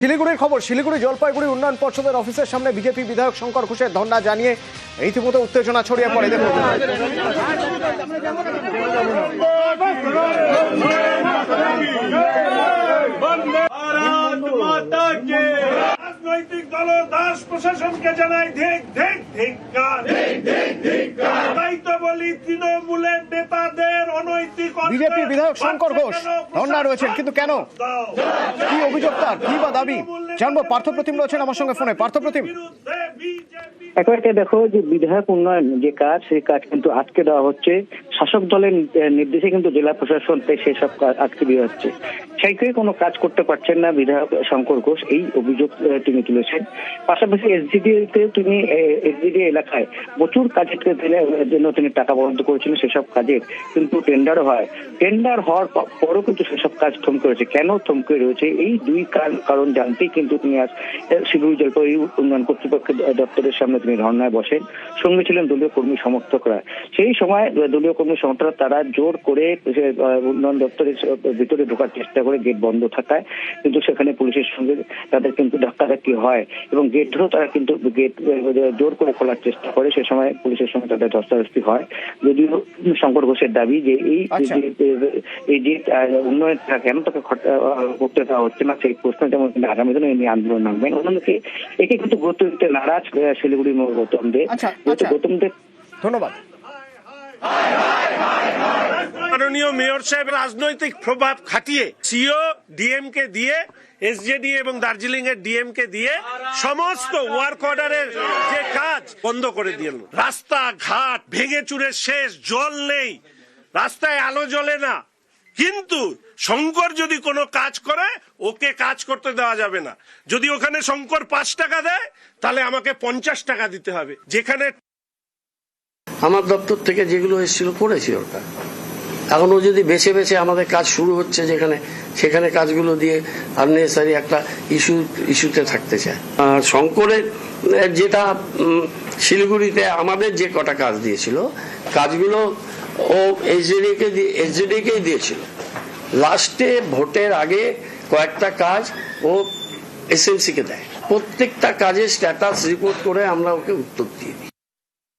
শিলিগুড়ির খবর। শিলিগুড়ি জলপাইগুড়ি উন্নয়ন পর্ষদের অফিসের সামনে বিজেপি বিধায়ক শঙ্কর ঘোষের ধর্ণা জানিয়ে রীতিমতো উত্তেজনা ছড়িয়ে পড়ে। দেখুন, রাজনৈতিক দল দাস প্রশাসনকে জানাই ধিক্কার। তাই তো বলি তৃণমূলের নেতাদের অনৈতিক বিজেপি বিধায়ক শঙ্কর ঘোষ ধর্ণা রয়েছেন, কিন্তু কেন, কি অভিযোগ তার, কি বা দাবি জানবো। পার্থপ্রতিম রয়েছেন আমার সঙ্গে ফোনে। পার্থপ্রতিম, একে দেখো যে বিধায়ক উন্নয়ন যে কাজ, সেই কাজ কিন্তু আটকে দেওয়া হচ্ছে। শাসক দলের নির্দেশে কিন্তু জেলা প্রশাসন সেসব কাজ আটকে দেওয়া হচ্ছে। সেইকে কোনো কাজ করতে পারছেন না বিধায়ক শঙ্কর ঘোষ, এই অভিযোগ তিনি তুলেছেন। পাশাপাশি এসডিডি এলাকায় প্রচুর কাজের জন্য তিনি টাকা বরাদ্দ করেছিলেন, সেসব কাজের কিন্তু টেন্ডার হয়। টেন্ডার হওয়ার পরও কিন্তু সেসব কাজ থমকে রয়েছে। কেন থমকে রয়েছে, এই দুই কারণ জানতেই কিন্তু তিনি আজ শিলিগুড়ি জলপাইগুড়ি উন্নয়ন কর্তৃপক্ষ দপ্তরের সামনে তিনি ধর্নায় বসেন। সঙ্গে ছিলেন দলীয় কর্মী সমর্থকরা। সেই সময় দলীয় কর্মী সমর্থকরা তারা জোর করে উন্নয়ন দপ্তরের ভিতরে ঢোকার চেষ্টা করে, গেট বন্ধ থাকায় কিন্তু সেখানে পুলিশের সঙ্গে তাদের কিন্তু ধাক্কাধাক্কি হয় এবং গেট ধরেও তারা কিন্তু গেট জোর করে খোলার চেষ্টা করে। সে সময় পুলিশের সঙ্গে তাদের ধস্তাধস্তি হয়। যদিও শঙ্কর ঘোষের দাবি যে এই যে উন্নয়ন কেন তাকে করতে দেওয়া হচ্ছে না, সেই প্রশ্ন যেমন আগামী দিনে এই আন্দোলন নামবেন। অন্যদিকে একে কিন্তু গুরুত্ব দিতে নারাজ শিলিগুড়ি মেয়র গৌতম দে। ধন্যবাদ। মাননীয় মেয়র সাহেব রাজনৈতিক প্রভাব খাটিয়ে সিও ডিএম কে দিয়ে, এসজেডি এবং দার্জিলিং এর ডিএম কে দিয়ে সমস্ত ওয়ার্ক অর্ডারের যে কাজ বন্ধ করে দিল। রাস্তা ঘাট ভেঙে চুরে শেষ, জল নেই, রাস্তায় আলো জ্বলে না। কিন্তু শঙ্কর যদি কোনো কাজ করে, ওকে কাজ করতে দেওয়া যাবে না। যদি ওখানে শঙ্কর 5 টাকা দেয়, তাহলে আমাকে 50 টাকা দিতে হবে। যেখানে আমার দপ্তর থেকে যেগুলো এসেছিল করেছি ওটা। এখন ও যদি বেছে বেছে আমাদের কাজ শুরু হচ্ছে যেখানে, সেখানে কাজগুলো দিয়ে আননেসারি একটা ইস্যুতে থাকতে চায়। শঙ্করের যেটা শিলিগুড়িতে আমাদের যে কটা কাজ দিয়েছিল, কাজগুলো ও এসজেডিকেই দিয়েছিল। লাস্টে ভোটের আগে কয়েকটা কাজ ও এসএমসি কে দেয়। প্রত্যেকটা কাজের স্ট্যাটাস রিপোর্ট করে আমরা ওকে উত্তর দিয়ে দিই।